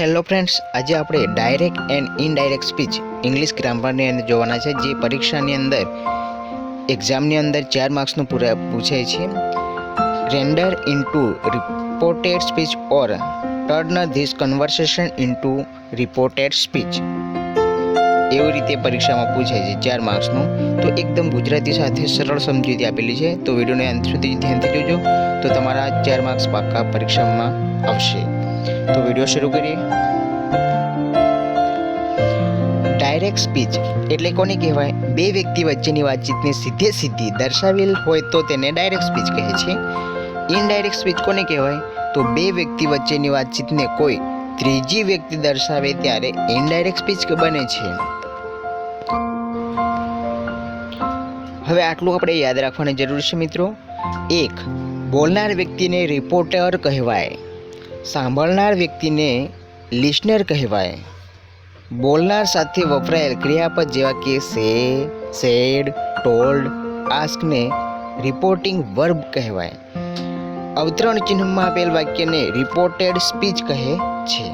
Hello friends, આજે આપણે direct and indirect speech English ગ્રામરની અંદર જોવાના છે, જે પરીક્ષાની અંદર એક્ઝામની અંદર 4 માર્ક્સનું પૂછાય છે. Render into reported speech or turn this conversation into reported speech, એવી રીતે પરીક્ષામાં પૂછાય છે 4 માર્ક્સનું. તો એકદમ ગુજરાતી સાથે સરળ સમજૂતી આપેલી છે, તો વિડીયોને અંત સુધી ધ્યાનથી જોજો, તો તમારા 4 માર્ક્સ પાક્કા પરીક્ષામાં આવશે. તો વિડીયો શરૂ કરીએ. ડાયરેક્ટ સ્પીચ એટલે કોને કહેવાય? બે વ્યક્તિ વચ્ચેની વાતચીતને સીધી દર્શાવેલ હોય તો તેને ડાયરેક્ટ સ્પીચ કહે છે. ઇનડાયરેક્ટ સ્પીચ કોને કહેવાય? તો બે વ્યક્તિ વચ્ચેની વાતચીતને કોઈ ત્રીજી વ્યક્તિ દર્શાવે ત્યારે ઇનડાયરેક્ટ સ્પીચ બને છે. હવે આટલું આપણે યાદ રાખવાની જરૂર છે મિત્રો. 1. બોલનાર વ્યક્તિને રિપોર્ટર કહેવાય. સાંભળનાર વ્યક્તિને લિસનર કહેવાય. બોલનાર સાથે વપરાયેલ ક્રિયાપદ જેવા કે સે, સેડ, ટોલ્ડ, આસ્કને રિપોર્ટિંગ વર્બ કહેવાય. અવતરણ ચિહ્નમાં આપેલ વાક્યને રિપોર્ટેડ સ્પીચ કહે છે.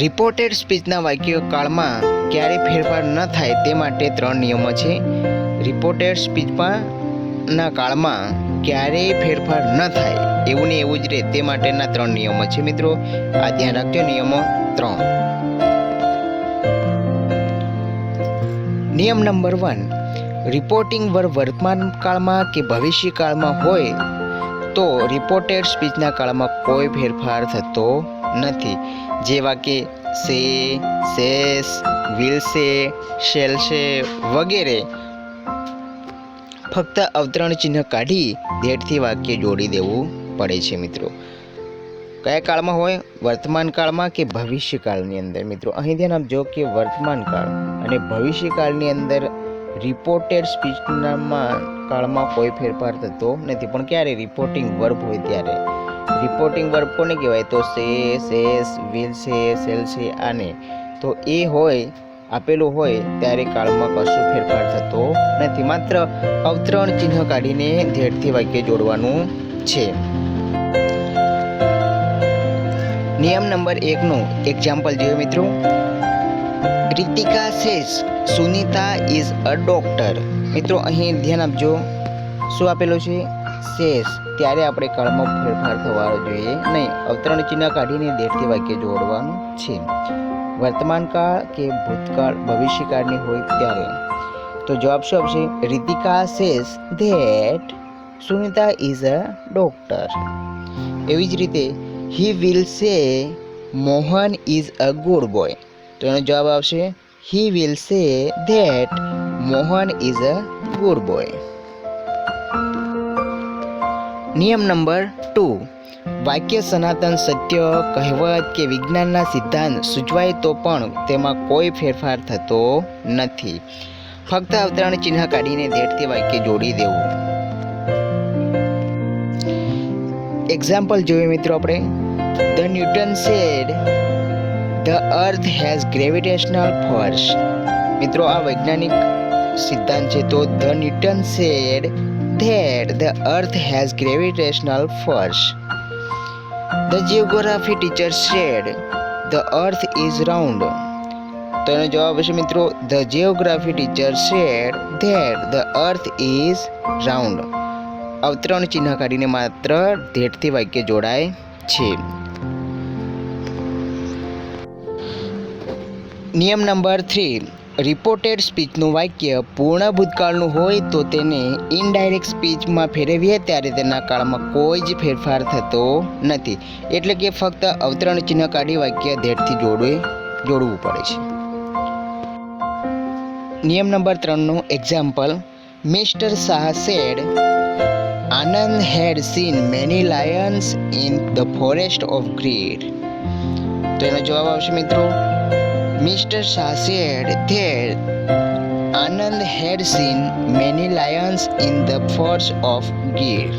રિપોર્ટેડ સ્પીચના વાક્ય કાળમાં ક્યારે ફેરફાર ન થાય તે માટે 3 નિયમો છે. રિપોર્ટેડ સ્પીચમાં ના કાળમાં ક્યારેય ફેરફાર ન થાય એવું ને એવું જ રહે તે માટેના 3 નિયમો છે મિત્રો. આ ધ્યાન રાખજો. નિયમો 3. નિયમ નંબર 1. રિપોર્ટિંગ વર્બ વર્તમાન કાળમાં કે ભવિષ્ય કાળમાં હોય તો રિપોર્ટેડ સ્પીચના કાળમાં કોઈ ફેરફાર થતો નથી. જેવા કે સે, સેસ, વિલ સે, શેલ સે વગેરે ફક્ત અવતરણ ચિહ્ન કાઢી ધેટથી વાક્ય જોડી દેવું પડે છે મિત્રો. કયા કાળમાં હોય? વર્તમાન કાળમાં કે ભવિષ્ય કાળની અંદર. મિત્રો અહીં ધ્યાન આપજો કે વર્તમાન કાળ અને ભવિષ્ય કાળની અંદર રિપોર્ટેડ સ્પીચના કાળમાં કોઈ ફેરફાર થતો નથી. પણ ક્યારે? રિપોર્ટિંગ વર્બ હોય ત્યારે. રિપોર્ટિંગ વર્બ કોને કહેવાય? તો સે, સેસ, વિલ સે, સેલ સે આને. તો એ હોય આપેલું હોય ત્યારે કાળમાં કશું ફેરફાર થતો નથી. માત્ર અવતરણ ચિહ્ન કાઢીને ધેડથી વાક્ય જોડવાનું છે. નિયમ નંબર 1 નું એક્ઝામ્પલ જોઈએ મિત્રો. Ritika says Sunita is a doctor. મિત્રો અહીં ધ્યાન આપજો, શું આપેલું છે? સેઝ. ત્યારે આપણે કાળમાં ફેરફાર થવાનો જોઈએ નહીં. અવતરણ ચિહ્ન કાઢીને ધેડથી વાક્ય જોડવાનું છે. વર્તમાન કાળ કે ભૂતકાળ ભવિષ્યકાળની હોય ત્યારે. તો જવાબ શું આવશે? Ritika says that Sunita is a doctor. એવી જ રીતે હી વિલ સે Mohan is a good boy. તો એનો જવાબ આવશે he will say that Mohan is a good boy. નિયમ નંબર 2. વાક્ય સનાતન સત્ય, કહેવત કે વિજ્ઞાનના સિદ્ધાંત સૂચવાય તો પણ તેમાં કોઈ ફેરફાર થતો નથી. ફક્ત અવતરણ ચિહ્ન કાઢીને ધેટથી વાક્ય જોડી દેવું. એક્ઝામ્પલ જોઈએ મિત્રો આપણે. The Newton said the earth has gravitational force. મિત્રો આ વૈજ્ઞાનિક સિદ્ધાંત છે. તો the Newton said that the earth has gravitational force. The geography teacher said the earth is round. તો એનો જવાબ હશે મિત્રો the geography teacher said that the earth is round. અવતરણ ચિહ્ન કાઢીને માત્ર ધેટથી વાક્ય જોડાય છે. નિયમ નંબર 3. રિપોર્ટેડ સ્પીચનું વાક્ય પૂર્ણ ભૂતકાળનું હોય તો તેને ઇનડાયરેક્ટ સ્પીચમાં ફેરવીએ ત્યારે તેના કાળમાં કોઈ જ ફેરફાર થતો નથી. એટલે કે ફક્ત અવતરણ ચિહ્ન કાઢી વાક્ય ધેટથી જોડવું પડે છે. નિયમ નંબર 3 નું example. Mister Shah said Anand had seen many lions in the forest of Gir. તો એનો જવાબ આવશે મિત્રો Mr. Shah said that Anand had seen many lions in the forest of Gir.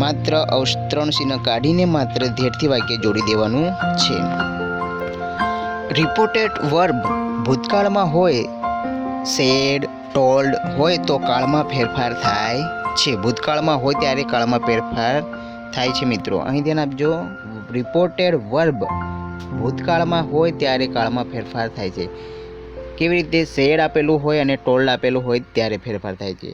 માત્ર અવતરણ ચિહ્ન કાઢીને માત્ર ધેટથી વાક્ય જોડી દેવાનું છે. રિપોર્ટેડ વર્બ ભૂતકાળમાં હોય, સેડ, ટોલ્ડ હોય તો કાળમાં ફેરફાર થાય છે. ભૂતકાળમાં હોય ત્યારે કાળમાં ફેરફાર થાય છે મિત્રો. અહીં ધ્યાન આપજો. રિપોર્ટેડ વર્બ ભૂતકાળમાં હોય ત્યારે કાળમાં ફેરફાર થાય છે. કેવી રીતે? સેડ આપેલું હોય અને ટોલ્ડ આપેલું હોય ત્યારે ફેરફાર થાય છે.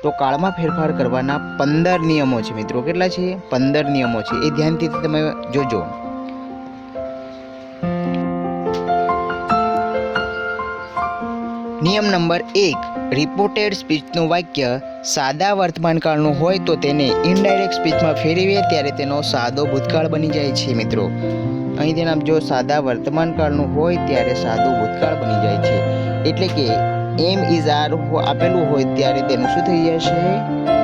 તો કાળમાં ફેરફાર કરવાના 15 નિયમો છે મિત્રો. કેટલા છે? 15 નિયમો છે. એ ધ્યાનથી તમે જોજો. નિયમ નંબર 1, રિપોર્ટેડ સ્પીચનું વાક્ય સાદા વર્તમાનકાળનું હોય તો તેને ઇનડાયરેક્ટ સ્પીચમાં ફેરવીએ ત્યારે તેનો સાદો ભૂતકાળ બની જાય છે મિત્રો. અહીં ધ્યાન આપજો, સાદા વર્તમાનકાળનું હોય ત્યારે સાદું ભૂતકાળ બની જાય છે. એટલે કે એમ ઇઝ આર આપેલું હોય ત્યારે તેનું શું થઈ જશે?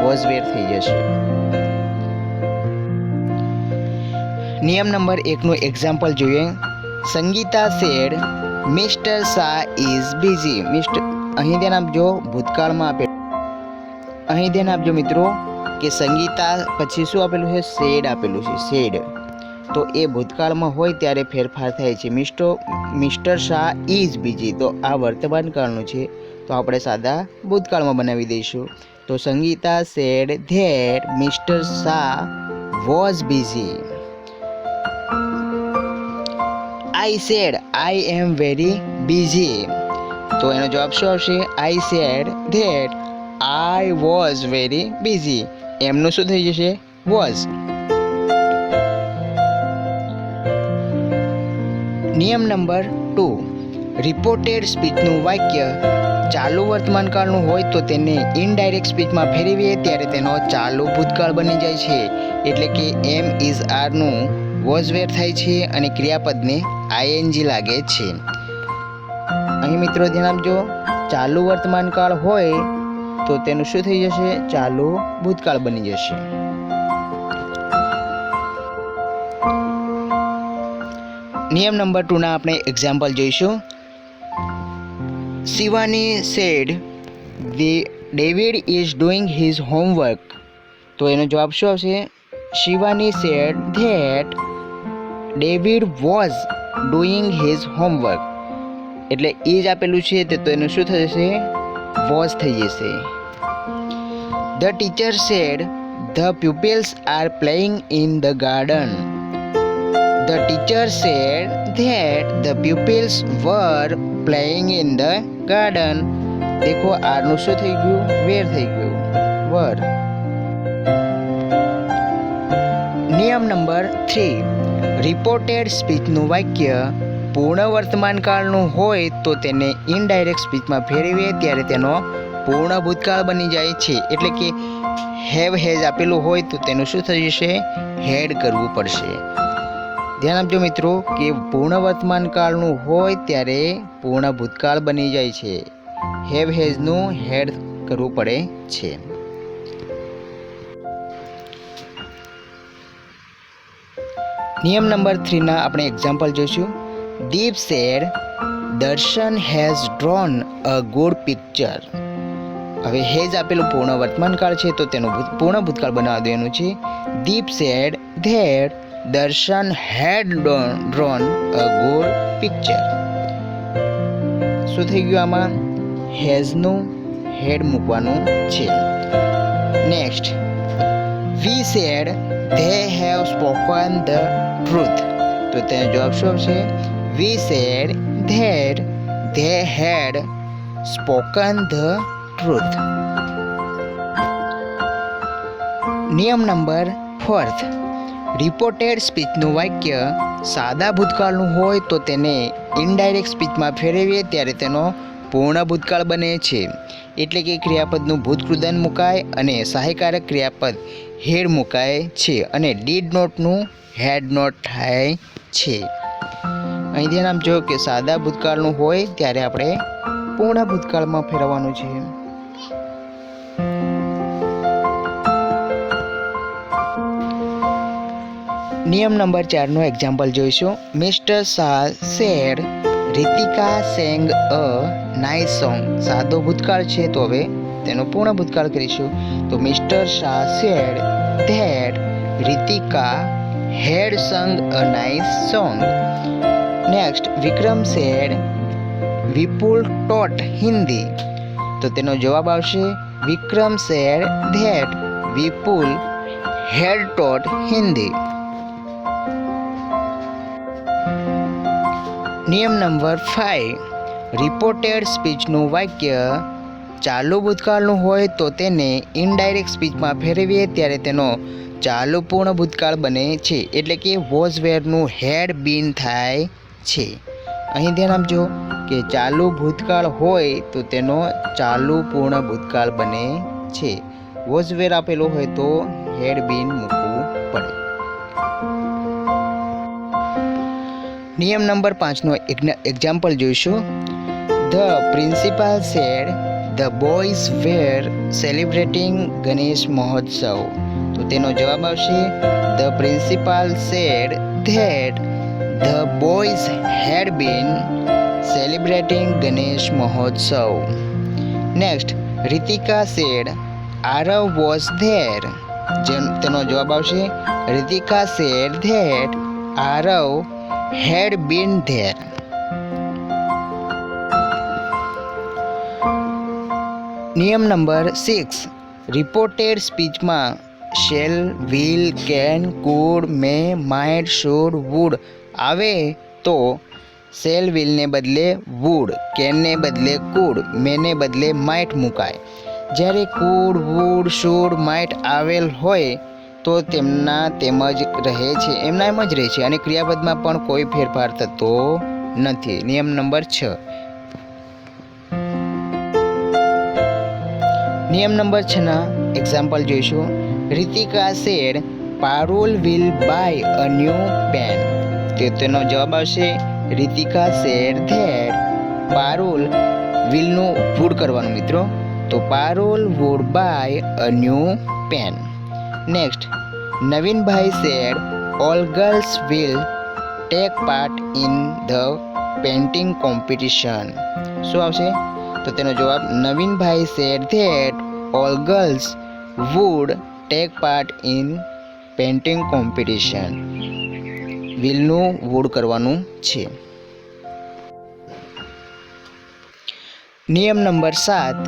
વોઝ વેર થઈ જશે. નિયમ નંબર 1 નું એક્ઝામ્પલ જોઈએ. Sangeeta said mister Shah is busy. અહીં ધ્યાન આપજો, ભૂતકાળમાં આપેલું. અહીં ધ્યાન આપજો મિત્રો કે સંગીતા પછી શું આપેલું છે? સેડ આપેલું છે. સેડ તો એ ભૂતકાળમાં હોય ત્યારે ફેરફાર થાય છે. મિસ્ટર શાહ ઇઝ બિઝી તો આ વર્તમાન કાળનું છે તો આપણે સાદા ભૂતકાળમાં બનાવી દઈશું. તો Sangeeta said that mister Shah was busy. I said I am very busy તો એનો જવાબ શું આવશે? I said that I was very busy. એમનું શું થઈ જશે? વોઝ. નિયમ નંબર 2, રિપોર્ટેડ સ્પીચનું વાક્ય ચાલુ વર્તમાનકાળનું હોય તો તેને ઇનડાયરેક્ટ સ્પીચમાં ફેરવીએ ત્યારે તેનો ચાલુ ભૂતકાળ બની જાય છે. એટલે કે એમ ઇઝ આરનું વોઝ વેર થાય છે અને ક્રિયાપદને આઈએનજી લાગે છે. અહીં મિત્રો ધ્યાન આપજો, ચાલુ વર્તમાનકાળ હોય તો તેનું શું થઈ જશે? ચાલુ ભૂતકાળ બની જશે. નિયમ નંબર 2 ના આપણે એક્ઝામ્પલ જોઈશું. Shivani said David is doing his homework તો એનો જવાબ શું આવશે? Shivani said that David was doing his homework. એટલે ઇઝ આપેલું છે તો એનું શું થશે? વોઝ થઈ જશે. The teacher said the pupils are playing in the garden. The teacher said that the pupils were playing in the garden. देखो આરનું શું થઈ ગયું? વેર થઈ ગયું. વર. નિયમ નંબર 3, રિપોર્ટેડ સ્પીચનું વાક્ય પૂર્ણ વર્તમાન કાળનું હોય તો તેને ઇનડાયરેક્ટ સ્પીચમાં ફેરવીએ ત્યારે તેનો પૂર્ણ ભૂતકાળ બની જાય છે. એટલે કે હેવ હેઝ આપેલું હોય તો તેનું શું થઈ જશે? હેડ કરવું પડશે. ધ્યાન આપજો મિત્રો કે પૂર્ણ વર્તમાન કાળનું હોય ત્યારે પૂર્ણ ભૂતકાળ બની જાય છે. હેવ હેઝનું હેડ કરવું પડે છે. નિયમ નંબર 3 ના આપણે એક્ઝામ્પલ જોઈશું. દીપ સેડ દર્શન has drone a good picture. હવે હેઝ આપેલું પૂર્ણ વર્તમાન કાળ છે તો તેનું પૂર્ણ ભૂતકાળ બનાવી દેવાનું છે. દીપ said that Darshan had drawn a good picture. શું થઈ ગયું આમાં? હેઝનું હેડ મૂકવાનું છે. Next, we said they have spoken the truth તો તેનો જવાબ શું આવશે? We said that they had spoken the truth. નિયમ નંબર 4, રિપોર્ટેડ સ્પીચનું વાક્ય સાદા ભૂતકાળનું હોય તો તેને ઇનડાયરેક્ટ સ્પીચમાં ફેરવીએ ત્યારે તેનો પૂર્ણ ભૂતકાળ બને છે. એટલે કે ક્રિયાપદનું ભૂતકૃદન મુકાય અને સહાયકારક ક્રિયાપદ હેડ મુકાય છે અને ડીડ નોટનું હેડ નોટ થાય છે. અહીં ધ્યાન આપજો કે સાદા ભૂતકાળનું હોય ત્યારે આપણે પૂર્ણ ભૂતકાળમાં ફેરવવાનું છે. નિયમ નંબર 4 નો એક્ઝામ્પલ જોઈશું. Mister Shah said Ritika sang a nice song. સાદો ભૂતકાળ છે તો હવે તેનો પૂર્ણ ભૂતકાળ કરીશું. તો mister Shah said that Ritika had sung a nice song. Next, Vikram said Vipul taught Hindi તો તેનો જવાબ આવશે Vikram said that Vipul had taught Hindi. નિયમ નંબર 5, રિપોર્ટેડ સ્પીચનું વાક્ય ચાલુ ભૂતકાળનું હોય તો તેને ઇનડાયરેક્ટ સ્પીચમાં ફેરવીએ ત્યારે તેનો ચાલુ પૂર્ણ ભૂતકાળ બને છે, એટલે કે વોઝ વેરનું હેડ બીન થાય છે. અહીં ધ્યાન આપજો કે ચાલુ ભૂતકાળ હોય તો તેનો ચાલુ પૂર્ણ ભૂતકાળ બને છે. વોઝ વેર આપેલો હોય તો હેડ બીન મૂકવું પડે. નિયમ નંબર 5નો એક્ઝામ્પલ જોઈશું. The principal said the boys were celebrating Ganesh Mahotsav. તો તેનો જવાબ આવશે the principal said that the boys had been celebrating Ganesh Mahotsav. Next, Ritika said Aarav was there. તેનો જવાબ આવશે Ritika said that Aarav had been there. નિયમ નંબર 6, રિપોર્ટેડ સ્પીચમાં shall, will, can, could, may, might, should, would આવે તો શેલ વિલને બદલે વુડ, કેનને બદલે કુડ, મેને બદલે માઇટ મુકાય. જ્યારે કુડ, વુડ, શુડ, માઇટ આવેલ હોય તો તેમના તેમજ રહે છે, એમના એમ જ રહે છે અને ક્રિયાપદમાં પણ કોઈ ફેરફાર થતો નથી. નિયમ નંબર 6. નિયમ નંબર 6ના એક્ઝામ્પલ જોઈશું. Ritika said Parul will buy a new pen. તેનો જવાબ આવશે રીતિકા સેડ ધેટ પારુલ વિલનું વુડ કરવાનું મિત્રો, તો Parul would buy a new pen. Next, નવીનભાઈ said all girls will take part in the painting competition. શું આવશે? તો તેનો જવાબ નવીનભાઈ said that all girls would take part in painting competition. વિલનું વુડ કરવાનું છે. નિયમ નંબર 7,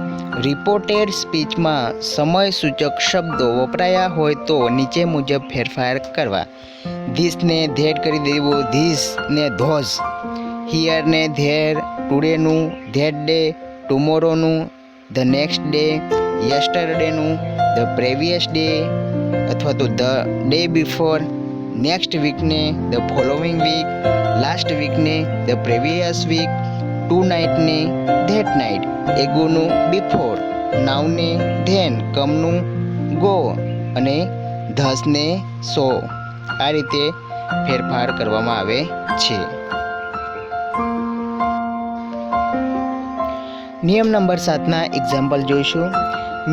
રિપોર્ટેડ સ્પીચમાં સમય સૂચક શબ્દો વપરાયા હોય તો નીચે મુજબ ફેરફાર કરવા. ધીસને ધેટ કરી દેવું, ધીસને ધોઝ, હિયરને ધેર, ટુડેનું, ધેટ ડે, ટુમોરોનું, ધ નેક્સ્ટ ડે, યસ્ટરડેનું, ધ પ્રેવિયસ ડે અથવા તો ધ ડે બિફોર, નેક્સ્ટ વીકને ધ ફોલોવિંગ વીક, લાસ્ટ વીકને the previous week, tonight that night, એગોનું બિફોર, નાવને ધેન, કમનું ગો અને ધસને સો. આ રીતે ફેરફાર કરવામાં આવે છે. નિયમ નંબર 7ના એક્ઝામ્પલ જોઈશું.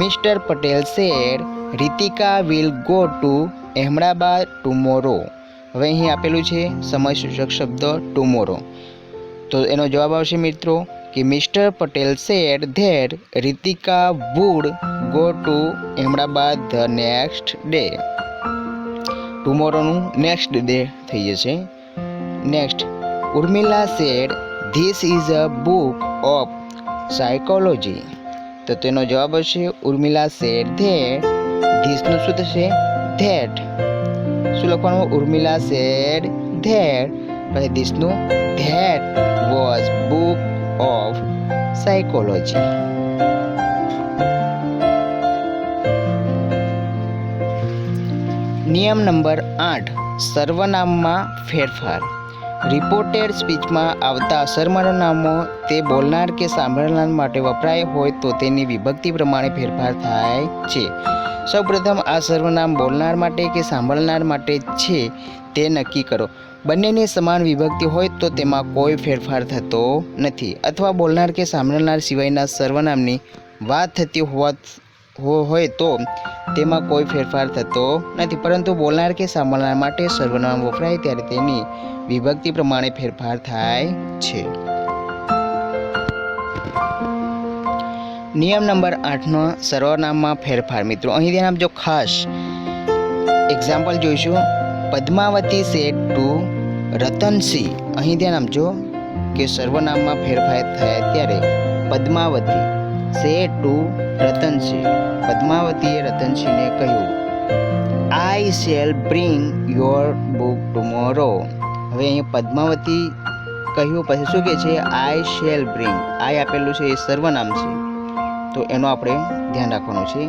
Mister Patel said Ritika will go to Ahmedabad tomorrow. હવે અહીં આપેલું છે સમય સૂચક શબ્દ ટુમોરો, તો એનો જવાબ આવશે મિત્રો કે mister Patel said that Ritika would go to Ahmedabad the next day. ટુમોરોનું નેક્સ્ટ ડે થઈ જશે. Next, Urmila said this is a book of psychology. તો તેનો જવાબ હશે ઉર્મિલા સેડ ધેટ, ધીસનું શું થશે ધેટ. શું લખવાનું? ઉર્મિલા સેડ ધેટ પછી ધીસનું that was book of psychology. નિયમ નંબર 8, સર્વનામમાં ફેરફાર. રિપોર્ટેડ સ્પીચમાં આવતા સર્વનામો તે બોલનાર કે સાંભળનાર માટે વપરાય હોય તો તેની વિભક્તિ પ્રમાણે ફેરફાર થાય છે. સૌપ્રથમ આ સર્વનામ બોલનાર માટે કે સાંભળનાર માટે છે તે નક્કી કરો. બંનેની સમાન વિભક્તિ હોય તો તેમાં કોઈ ફેરફાર થતો નથી, અથવા બોલનાર કે સાંભળનાર સિવાયના સર્વનામની વાત થતી હોય તો તેમાં કોઈ ફેરફાર થતો નથી, પરંતુ બોલનાર કે સાંભળનાર માટે સર્વનામ વપરાય ત્યારે તેની વિભક્તિ પ્રમાણે ફેરફાર થાય છે. નિયમ નંબર 8નો સર્વનામમાં ફેરફાર. મિત્રો અહીં ધ્યાન આપજો, ખાસ એક્ઝામ્પલ જોઈશું. Padmavati said to Ratansinh. અહીં ધ્યાન આપજો કે સર્વનામમાં ફેરફાર થયા ત્યારે પદ્માવતી સેડ ટુ રતનસિંહ, પદ્માવતીએ રતનસિંહને કહ્યું આઈ shell bring your book tomorrow. હવે અહીં પદ્માવતી કહ્યું પછી શું કહે છે? આઈ શેલ બ્રિંગ. આઈ આપેલું છે એ સર્વનામ છે, તો એનું આપણે ધ્યાન રાખવાનું છે.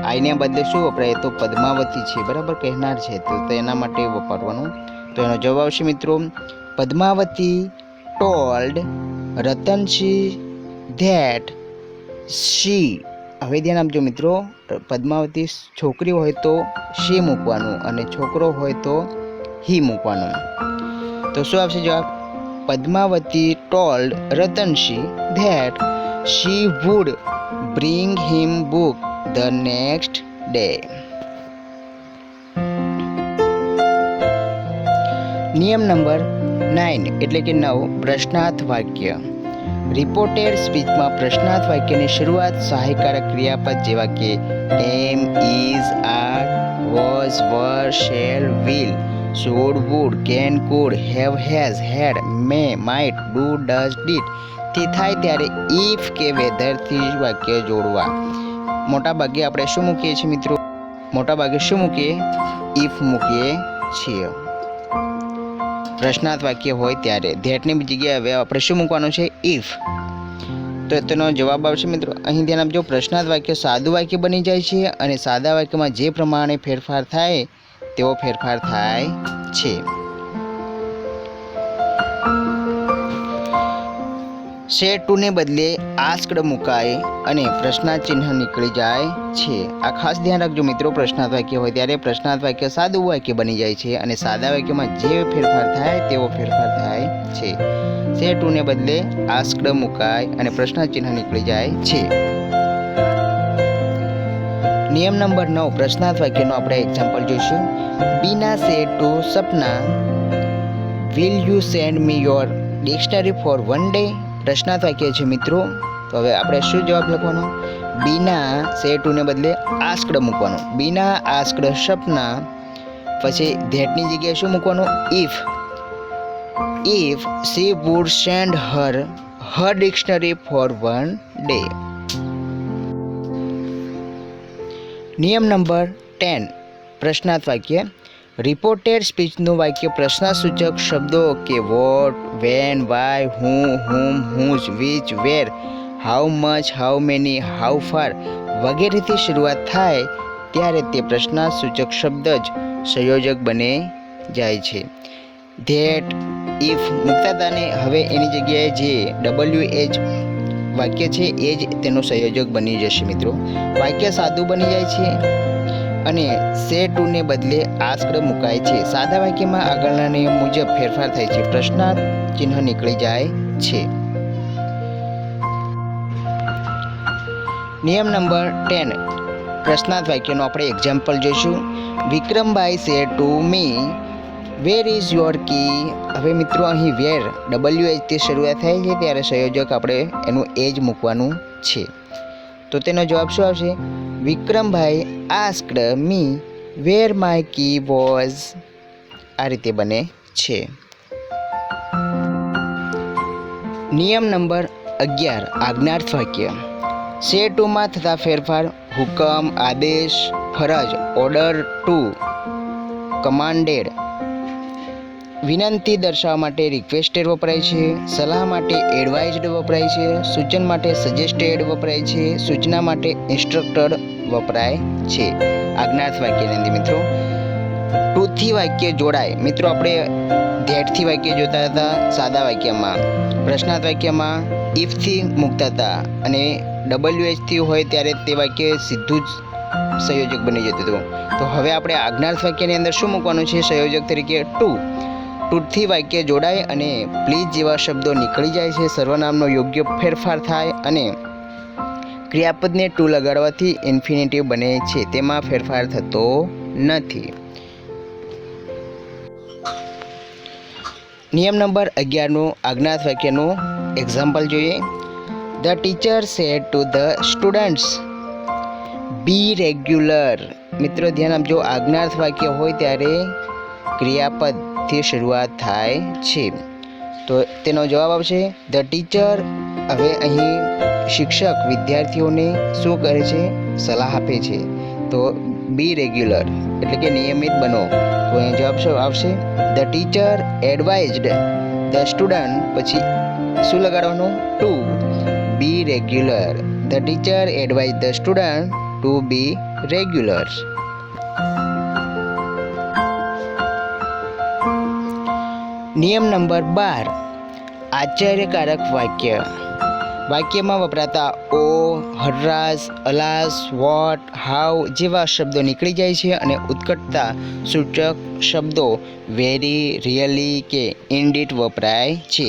આઈને બદલે શું વપરાય? તો પદ્માવતી છે, બરાબર, કહેનાર છે, તો તેના માટે વાપરવાનું. તો એનો જવાબ આવશે મિત્રો, Padmavati told Ratansinh that she. હવે ધ્યાન આપજો મિત્રો, પદ્માવતી છોકરી હોય તો શી મૂકવાનું અને છોકરો હોય તો હી મૂકવાનું. તો શું આવશે જવાબ? Padmavati told Ratansinh that she would bring him book the next day. નિયમ નંબર 9 એટલે કે 9, પ્રશ્નાર્થ વાક્ય. રિપોર્ટેડ સ્પીચમાં પ્રશ્નાર્થ વાક્યની શરૂઆત સહાયકારક ક્રિયાપદ જેવા કે am, is, are, was, were, shall, will, should, would, can, could, have, has, had, may, might, do, does, did થી થાય ત્યારે if કે whether થી વાક્ય જોડવા. મોટા ભાગે આપણે શું મૂકીએ છીએ મિત્રો? મોટા ભાગે શું મૂકીએ? if મૂકીએ છીએ. પ્રશ્નાર્થ વાક્ય હોય ત્યારે ધેટની જગ્યાએ હવે આપણે શું મૂકવાનું છે? if. તો તેનો જવાબ આવશે મિત્રો, અહીં ધ્યાન આપજો, પ્રશ્નાર્થ વાક્ય સાદું વાક્ય બની જાય છે અને સાદા વાક્યમાં જે પ્રમાણે ફેરફાર થાય તેવો ફેરફાર થાય છે. સેડ ટુ ને બદલે આસ્ક્ડ મુકાય અને પ્રશ્નાર્થ ચિહ્ન નીકળી જાય છે. આ ખાસ ધ્યાન રાખજો મિત્રો, પ્રશ્નાર્થ વાક્ય હોય ત્યારે પ્રશ્નાર્થ વાક્ય સાદું વાક્ય બની જાય છે અને સાદા વાક્યમાં જે ફેરફાર થાય તેવો ફેરફાર થાય છે. સેડ ટુ ને બદલે આસ્ક્ડ મુકાય અને પ્રશ્નાર્થ ચિહ્ન નીકળી જાય છે. નિયમ નંબર 9, પ્રશ્નાર્થ વાક્યનો આપણે એક્ઝામ્પલ જોઈશું. Bina said to Sapna, will you send me your dictionary for one day. પ્રશ્નાર્થ વાક્ય છે મિત્રો, તો હવે આપણે શું જવાબ લખવાનો? બીના સેડ ટુ ને બદલે આસ્ક્ડ મૂકવાનું. બીના આસ્ક્ડ સપના, પછી ધેટની જગ્યાએ શું મૂકવાનું? If. If she would send her dictionary for one day. નિયમ નંબર 10, પ્રશ્નાર્થ વાક્ય. રિપોર્ટેડ સ્પીચનું વાક્ય પ્રશ્નાસૂચક શબ્દો કે vote, when, why, who, whom, whose, which, where, how much, how many, how far વગેરેથી શરૂઆત થાય ત્યારે તે પ્રશ્નાસૂચક શબ્દ જ સંયોજક બને જાય છે. ધેટ, ઇફ મૂકતા હતા ને હવે એની જગ્યાએ જે WH વાક્ય છે એ જ તેનો સંયોજક બની જશે મિત્રો. વાક્ય સાદું બની જાય છે અને સેડ ટુ ને બદલે આસ્ક્ડ મુકાય છે. સાદા વાક્યમાં આગળના નિયમ મુજબ ફેરફાર થાય છે, પ્રશ્નાર્થ ચિહ્ન નીકળી જાય છે. નિયમ નંબર 10, પ્રશ્નાર્થ વાક્યનો આપણે એક્ઝામ્પલ જોઈશું. Vikrambhai said to me, where is your key. હવે મિત્રો અહીં વેર WH થી શરૂઆત થાય છે ત્યારે સંયોજક આપણે એનું એ જ મૂકવાનું છે. તો તેનો જવાબ શું આવશે? Vikrambhai asked me where my key was. આ રીતે બને છે. નિયમ નંબર 11, આજ્ઞાર્થ વાક્ય. સેડ ટુમાં થતા ફેરફાર હુકમ, આદેશ, ફરજ, ઓર્ડર ટુ, કમાન્ડેડ. વિનંતી દર્શાવવા માટે રિક્વેસ્ટેડ વપરાય છે. સલાહ માટે એડવાઇઝડ વપરાય છે. સૂચન માટે સજેસ્ટેડ વપરાય છે. સૂચના માટે ઇન્સ્ટ્રક્ટેડ વપરાય છે. આજ્ઞાર્થ વાક્યની અંદર મિત્રો ટુથી વાક્ય જોડાય. મિત્રો આપણે ધેટથી વાક્ય જોતા હતા સાદા વાક્યમાં, પ્રશ્નાર્થ વાક્યમાં ઇફથી મૂકતા હતા અને WH થી હોય ત્યારે તે વાક્ય સીધું જ સંયોજક બની જતું હતું. તો હવે આપણે આજ્ઞાર્થ વાક્યની અંદર શું મૂકવાનું છે સંયોજક તરીકે? ટુથી વાક્ય જોડાય અને પ્લીઝ જેવા શબ્દો નીકળી જાય છે. સર્વનામનો યોગ્ય ફેરફાર થાય અને ક્રિયાપદને ટુ લગાડવાથી ઇન્ફિનિટિવ બને છે, તેમાં ફેરફાર થતો નથી. નિયમ નંબર 11નું આજ્ઞાર્થ વાક્યનું એક્ઝામ્પલ જોઈએ. The teacher said to the students be regular. મિત્રો ધ્યાન આપજો, આજ્ઞાર્થ વાક્ય હોય ત્યારે ક્રિયાપદથી શરૂઆત થાય છે. તો તેનો જવાબ આવશે ધ ટીચર. હવે અહીં શિક્ષક વિદ્યાર્થીઓને શું કરે છે? સલાહ આપે છે. તો બી રેગ્યુલર એટલે કે નિયમિત બનો. તો અહીં જવાબ શું આવશે? The teacher advised the student પછી શું લગાડવાનું? To be regular. The teacher advise the student to be regular. નિયમ નંબર 12, આશ્ચર્યકારક વાક્ય. વાક્યમાં વપરાતા ઓ, હર્રાસ, અલાસ, વોટ, હાઉ જેવા શબ્દો નીકળી જાય છે અને ઉત્કટતા સૂચક શબ્દો વેરી, રિયલી કે ઇનડીડ વપરાય છે.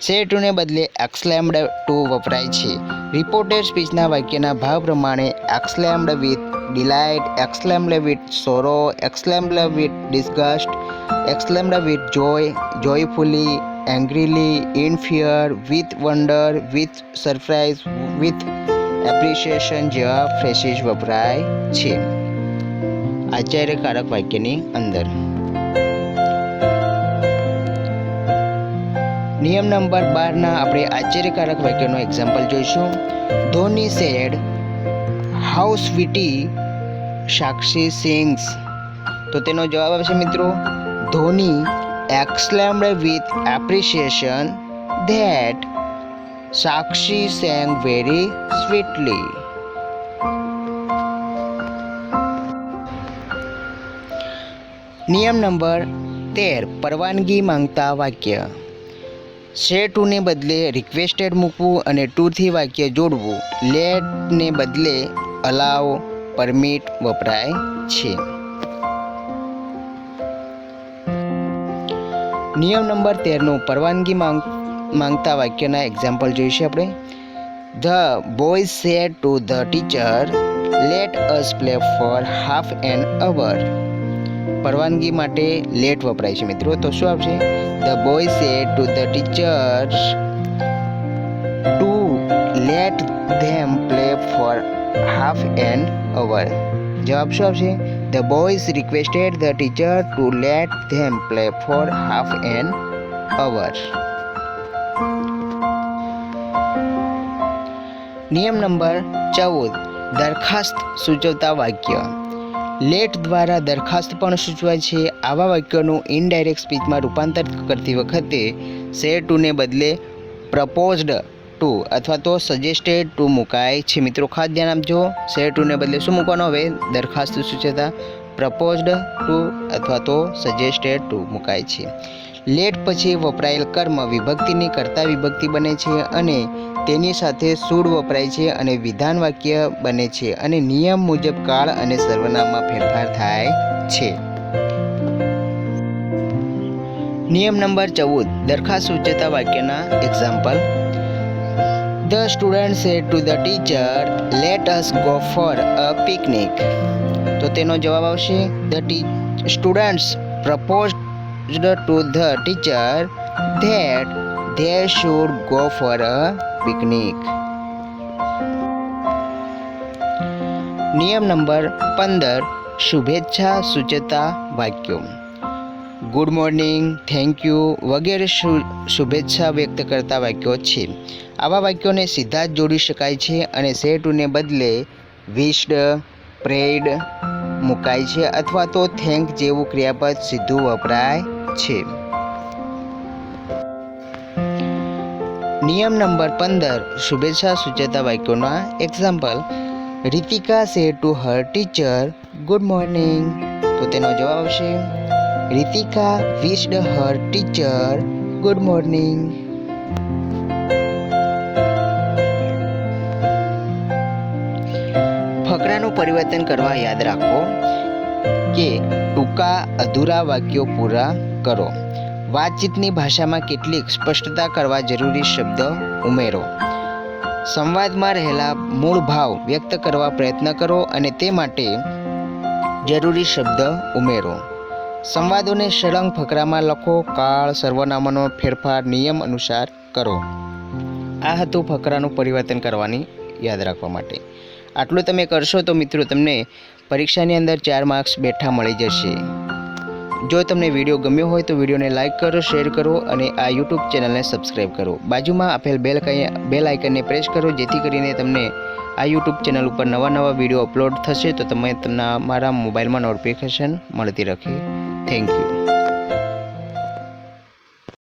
સે ટુને બદલે એક્સક્લેમ્ડ ટુ વપરાય છે. રિપોર્ટેડ સ્પીચના વાક્યના ભાવ પ્રમાણે exclaimed with delight, exclaimed with sorrow, exclaimed with disgust, exclaimed with joy, joyfully, angrily, in fear, with wonder, with surprise, with appreciation જેવા ફ્રેઝિસ વપરાય છે આશ્ચર્યકારક વાક્યની અંદર. નિયમ નંબર 12 આપણે આશ્ચર્યકારક વાક્યનો એક્ઝામ્પલ જોઈશું. Dhoni said, how sweetly Sakshi sings. તો તેનો જવાબ આવશે મિત્રો, Dhoni exclaimed with appreciation that Sakshi sang very sweetly. નિયમ નંબર 13, પરવાનગી માંગતા વાક્ય. સે ટુને બદલે રિક્વેસ્ટેડ મૂકવું અને ટુથી વાક્ય જોડવું. લેટને બદલે અલાવ, પરમિટ વપરાય છે. નિયમ નંબર 13નું પરવાનગી માંગતા વાક્યના એક્ઝામ્પલ જોઈશું આપણે. The boy said to the teacher, let us play for half an hour. પરવાનગી માટે લેટ વપરાય છે મિત્રો. તો શું આવશે? The boy said to the teacher to let them play for half an hour. જવાબ શું આવશે? The boys requested the teacher to let them play for half an hour. નિયમ નંબર 14, દરખાસ્ત સૂચવતા વાક્ય. લેટ દ્વારા દરખાસ્ત પણ સૂચવાય છે. આવા વાક્યોનું ઇનડાયરેક્ટ સ્પીચમાં રૂપાંતર કરતી વખતે સે ટુને બદલે પ્રપોઝડ ટુ અથવા તો સજેસ્ટેડ ટુ મુકાય છે. મિત્રો ખાસ ધ્યાન આપજો. સે ટુને બદલે શું મૂકવાનું? હવે દરખાસ્ત સૂચવતા પ્રપોઝડ ટુ અથવા તો સજેસ્ટેડ ટુ મુકાય છે. લેટ પછી વપરાયેલ કર્મ વિભક્તિની કર્તા વિભક્તિ બને છે અને તેની સાથે શુડ વપરાય છે અને વિધાન વાક્ય બને છે અને નિયમ મુજબ કાળ અને સર્વનામમાં ફેરફાર થાય છે. નિયમ નંબર 14, દરખાસ્ત સૂચવતા વાક્યના example. The student said to the teacher, let us go for a picnic. તો તેનો જવાબ આવશે, the students proposed to the teacher that they should go for a picnic. નિયમ નંબર 15, શુભેચ્છા સૂચવતા વાક્યો. ગુડ મોર્નિંગ, થેન્ક યુ વગેરે શુભેચ્છા વ્યક્ત કરતા વાક્યો છે. આવા વાક્યોને સીધા જ જોડી શકાય છે અને સે ટુને બદલે વિશ્ડ, પ્રેડ મુકાય છે અથવા તો થેન્ક જેવું ક્રિયાપદ સીધું વપરાય છે. નિયમ નંબર 15, શુભેચ્છા સૂચવતા વાક્યોના example. Ritika said to her teacher good morning. તો તેનો જવાબ આવશે, Ritika wished her teacher good morning. ફકરાનું પરિવર્તન કરવા યાદ રાખો કે ટૂંકા અધૂરા વાક્યો પૂરા કરો. વાતચીતની ભાષામાં કેટલીક સ્પષ્ટતા કરવા જરૂરી શબ્દ ઉમેરો. સંવાદમાં રહેલા મૂળ ભાવ વ્યક્ત કરવા પ્રયત્ન કરો અને તે માટે જરૂરી શબ્દ ઉમેરો. સંવાદોને સળંગ ફકરામાં લખો. કાળ સર્વનામનો ફેરફાર નિયમ અનુસાર કરો. આ હતું ફકરાનું પરિવર્તન કરવાની યાદ રાખવા માટે. આટલું તમે કરશો તો મિત્રો તમને પરીક્ષાની અંદર 4 માર્ક્સ બેઠા મળી જશે. જો તમને વિડીયો ગમ્યો હોય તો વિડીયોને લાઇક કરો, શેર કરો અને આ યુટ્યુબ ચેનલને સબસ્ક્રાઈબ કરો. બાજુમાં આપેલ બેલ આઇકનને પ્રેસ કરો જેથી કરીને તમને આ યુટ્યુબ ચેનલ ઉપર નવા વિડીયો અપલોડ થશે તો તમને મારા મોબાઈલમાં નોટિફિકેશન મળતી રહે. Thank you.